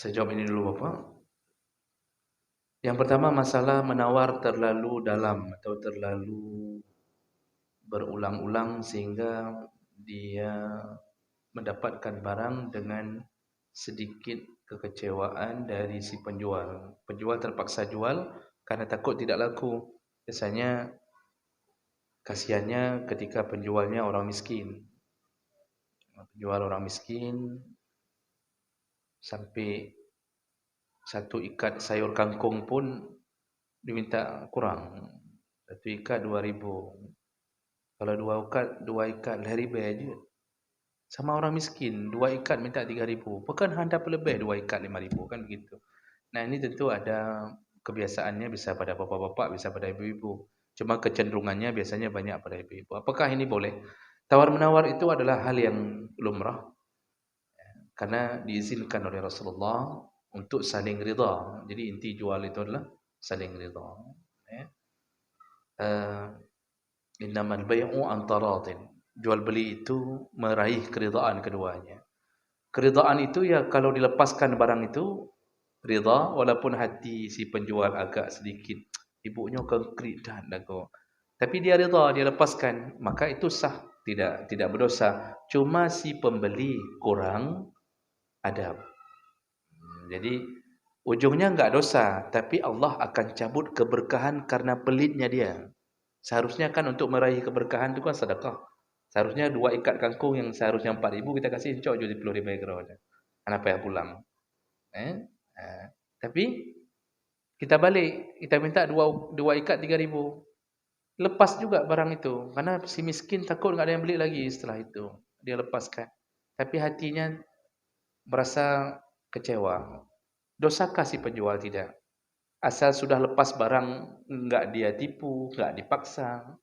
Saya jawab ini dulu Bapak. Yang pertama masalah menawar terlalu dalam atau terlalu berulang-ulang sehingga dia mendapatkan barang dengan sedikit kekecewaan dari si penjual. Penjual terpaksa jual karena takut tidak laku. Biasanya kasihannya ketika penjualnya orang miskin. Penjual orang miskin sampai satu ikat sayur kangkung pun diminta kurang. Satu ikat 2.000. Kalau dua ikat RM1,000 aja. Sama orang miskin, 2 ikat minta 3.000. Bukan hanya lebih 2 ikat 5.000 kan begitu. Nah, ini tentu ada kebiasaannya bisa pada bapak-bapak, bisa pada ibu-ibu. Cuma kecenderungannya biasanya banyak pada ibu-ibu. Apakah ini boleh? Tawar-menawar itu adalah hal yang lumrah karena diizinkan oleh Rasulullah untuk saling ridha. Jadi inti jual itu adalah saling ridha. Ya. Innamal bai'u an taradin. Jual beli itu meraih keridaan keduanya. Keridaan itu ya kalau dilepaskan barang itu ridha walaupun hati si penjual agak sedikit ibunya konkret dah kau. Tapi dia ridha, dia lepaskan, maka itu sah, tidak berdosa. Cuma si pembeli kurang adab. Jadi ujungnya enggak dosa, tapi Allah akan cabut keberkahan karena pelitnya dia. Seharusnya kan untuk meraih keberkahan itu kan sedekah. Seharusnya 2 ikat kangkung yang seharusnya 4.000 kita kasih cok jadi 10.000 kira aja. Anak payah pulang. Tapi kita balik, kita minta 2 ikat 3.000. Lepas juga barang itu karena si miskin takut enggak ada yang beli lagi setelah itu. Dia lepaskan. Tapi hatinya merasa kecewa. Dosakah si penjual? Tidak. Asal sudah lepas barang, enggak dia tipu, enggak dipaksa.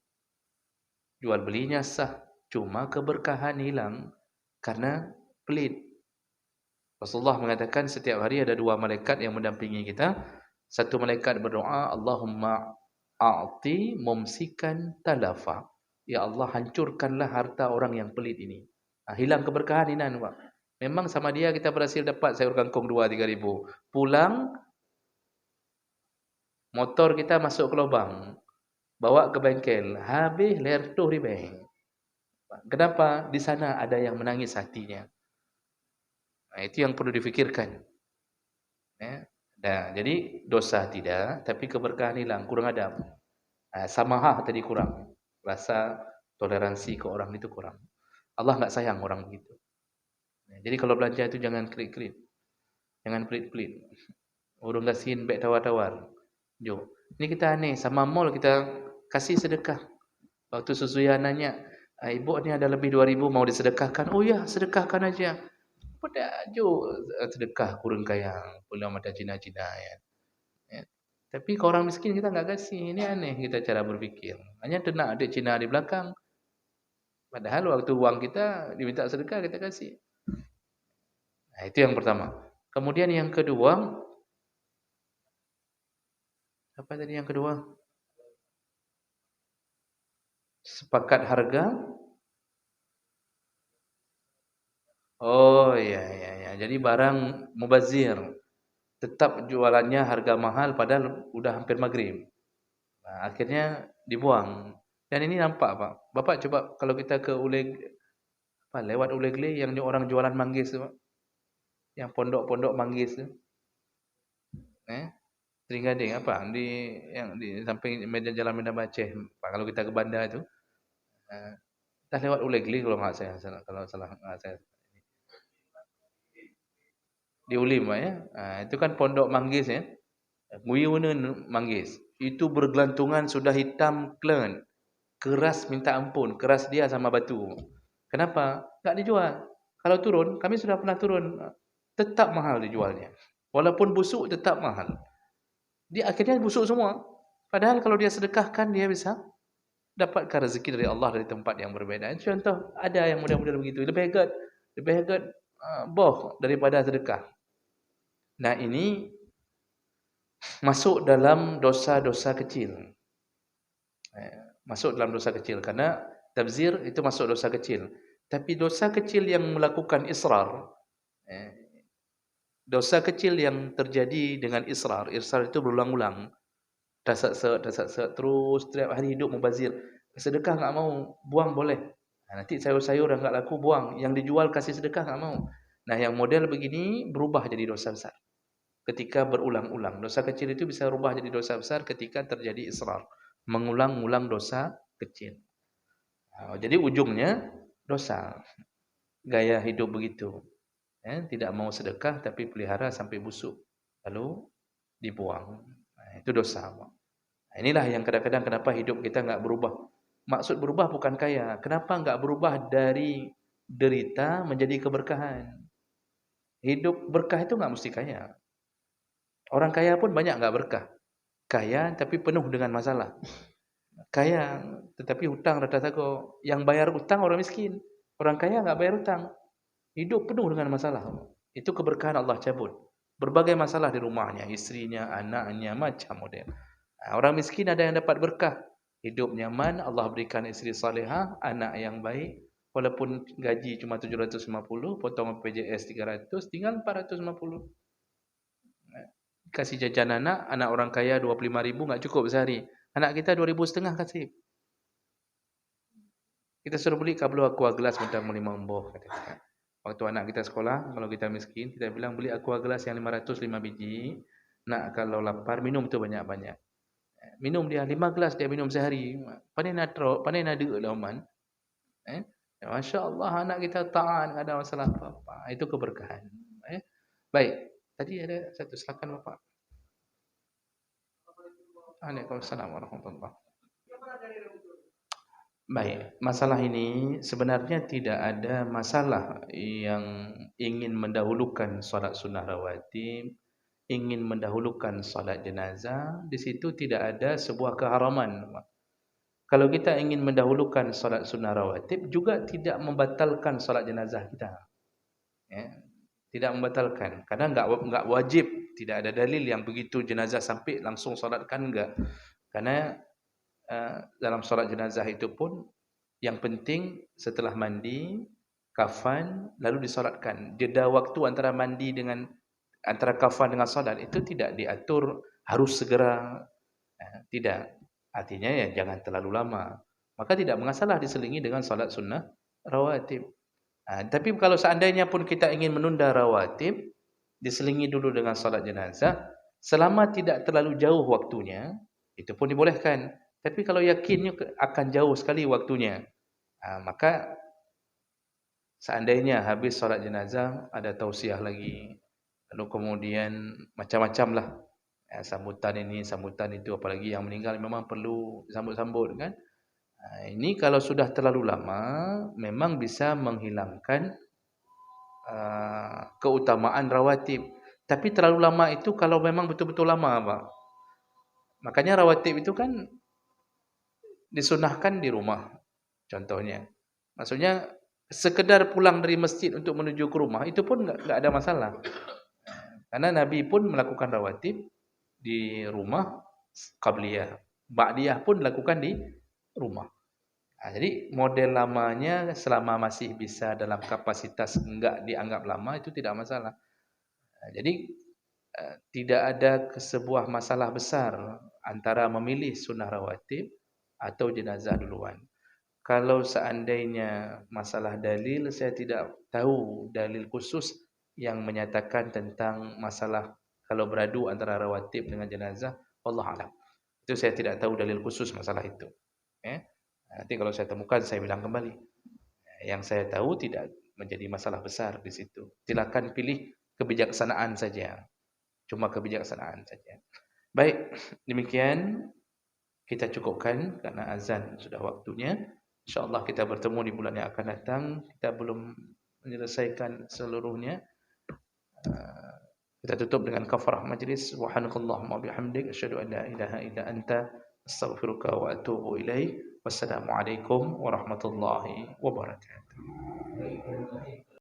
Jual belinya sah. Cuma keberkahan hilang karena pelit. Rasulullah mengatakan setiap hari ada 2 malaikat yang mendampingi kita. Satu malaikat berdoa, Allahumma a'ti mumsikan talafa. Ya Allah, hancurkanlah harta orang yang pelit ini. Hilang keberkahan ini. Memang sama dia kita berhasil dapat sayur kangkung 2-3 ribu. Pulang, motor kita masuk ke lubang. Bawa ke bengkel. Habis lertuh di bengkel. Kenapa? Di sana ada yang menangis hatinya. Itu yang perlu difikirkan. Jadi dosa tidak, tapi keberkahan hilang, kurang adab. Samahah tadi kurang. Rasa toleransi ke orang itu kurang. Allah enggak sayang orang begitu. Jadi kalau belanja itu jangan klik-klik. Jangan pelit-pelit. Urung kasihin baik tawar-tawar. Jom. Ini kita aneh, sama mall kita kasih sedekah. Waktu Suzuya nanya, ibu ni ada lebih 2.000 mau disedekahkan? Oh ya, sedekahkan aja. Pada jo sedekah kurang kaya, pula macam Cina-Cina ya. Tapi kalau orang miskin kita enggak kasih. Ini aneh kita cara berfikir. Hanya tenang ada Cina di belakang. Padahal waktu uang kita diminta sedekah kita kasih. Itu yang pertama. Kemudian yang kedua, apa tadi yang kedua? Sepakat harga. Oh ya. Jadi barang mubazir. Tetap jualannya harga mahal padahal udah hampir maghrib. Akhirnya dibuang. Dan ini nampak Pak. Bapak coba kalau kita ke lewat Ulegle yang orang jualan manggis tu Pak. Yang pondok-pondok manggis tu. Sering Gading apa? Di samping meja jalan Medan Aceh. Pak, kalau kita ke bandar itu. Dah lewat Ulegle kalau enggak saya kalau salah enggak saya. Di Ulim ya. Itu kan pondok manggis ya. Nguyunun manggis. Itu bergelantungan sudah hitam klen. Keras minta ampun, keras dia sama batu. Kenapa? Enggak dijual. Kalau turun, kami sudah pernah turun, tetap mahal dijualnya. Walaupun busuk tetap mahal. Dia akhirnya busuk semua. Padahal kalau dia sedekahkan dia bisa dapatkan rezeki dari Allah dari tempat yang berbeza. Contoh ada yang mudah-mudah begitu. Lebih hebat boh daripada sedekah. Nah, ini masuk dalam dosa-dosa kecil. Masuk dalam dosa kecil karena tabzir itu masuk dosa kecil. Tapi dosa kecil yang melakukan israr Dosa kecil yang terjadi dengan israr. Israr itu berulang-ulang. Dasar terus setiap hari hidup mubazir. Sedekah enggak mau, buang boleh. Nanti sayur-sayur yang enggak laku buang, yang dijual kasih sedekah enggak mau. Nah, yang model begini berubah jadi dosa besar ketika berulang-ulang. Dosa kecil itu bisa berubah jadi dosa besar ketika terjadi israr, mengulang-ulang dosa kecil. Jadi ujungnya dosa. Gaya hidup begitu. Tidak mau sedekah tapi pelihara sampai busuk. Lalu dibuang. Itu dosa. Inilah yang kadang-kadang kenapa hidup kita enggak berubah. Maksud berubah bukan kaya. Kenapa enggak berubah dari derita menjadi keberkahan? Hidup berkah itu enggak mesti kaya. Orang kaya pun banyak enggak berkah. Kaya tapi penuh dengan masalah. Kaya tetapi hutang rata tagok. Yang bayar hutang orang miskin. Orang kaya enggak bayar hutang. Hidup penuh dengan masalah. Itu keberkahan Allah cabut. Berbagai masalah di rumahnya, istrinya, anaknya, macam model. Orang miskin ada yang dapat berkah. Hidup nyaman, Allah berikan istri salihah, anak yang baik. Walaupun gaji cuma 750, potong PJS 300, tinggal 450. Kasih jajan anak orang kaya 25.000 enggak cukup sehari. Anak kita 2.500 kasih. Kita suruh beli kabel aqua gelas macam 5 emboh kata kita. Waktu anak kita sekolah, kalau kita miskin, kita bilang beli aqua gelas yang 500 5 biji. Nak kalau lapar minum tu banyak-banyak. Minum dia 5 gelas dia minum sehari. Pandai nak teruk, pandai nak dek dah man. Masya-Allah anak kita taat, enggak ada masalah apa-apa. Itu keberkahan. Baik. Tadi ada satu silakan Bapak. Waalaikumsalam warahmatullahi wabarakatuh. Baik, masalah ini sebenarnya tidak ada masalah yang ingin mendahulukan solat sunnah rawatib, ingin mendahulukan solat jenazah. Di situ tidak ada sebuah keharaman. Kalau kita ingin mendahulukan solat sunnah rawatib, juga tidak membatalkan solat jenazah kita. Tidak membatalkan. Karena enggak wajib, tidak ada dalil yang begitu jenazah sampai langsung solatkan enggak. Karena dalam solat jenazah itu pun yang penting setelah mandi, kafan, lalu disolatkan. Jeda waktu antara mandi dengan antara kafan dengan solat itu tidak diatur harus segera. Tidak. Artinya ya jangan terlalu lama. Maka tidak mengasalah diselingi dengan solat sunnah rawatib. Tapi kalau seandainya pun kita ingin menunda rawatib, diselingi dulu dengan solat jenazah, selama tidak terlalu jauh waktunya, itu pun dibolehkan. Tapi kalau yakinnya akan jauh sekali waktunya, maka seandainya habis solat jenazah, ada tausiah lagi, lalu kemudian macam-macam lah, sambutan ini, sambutan itu, apalagi yang meninggal memang perlu disambut-sambut kan. Ini kalau sudah terlalu lama, memang bisa menghilangkan keutamaan rawatib. Tapi terlalu lama itu kalau memang betul-betul lama, Pak. Makanya rawatib itu kan disunahkan di rumah, contohnya. Maksudnya sekedar pulang dari masjid untuk menuju ke rumah itu pun enggak ada masalah. Karena Nabi pun melakukan rawatib di rumah qabliyah. Ba'diyah pun dilakukan di rumah. Jadi model lamanya selama masih bisa dalam kapasitas enggak dianggap lama itu tidak masalah. Jadi tidak ada sebuah masalah besar antara memilih sunnah rawatib atau jenazah duluan. Kalau seandainya masalah dalil, saya tidak tahu dalil khusus yang menyatakan tentang masalah kalau beradu antara rawatib dengan jenazah. Wallahu a'lam. Itu saya tidak tahu dalil khusus masalah itu. Nanti kalau saya temukan saya bilang kembali. Yang saya tahu tidak menjadi masalah besar di situ. Silakan pilih kebijaksanaan saja. Cuma kebijaksanaan saja. Baik, demikian kita cukupkan karena azan sudah waktunya. InsyaAllah kita bertemu di bulan yang akan datang. Kita belum menyelesaikan seluruhnya. Kita tutup dengan kafarah majlis. Subhanakallahumma bihamdik asyhadu an la ilaha illa anta astaghfiruka wa atubu ilaik. Wassalamualaikum warahmatullahi wabarakatuh.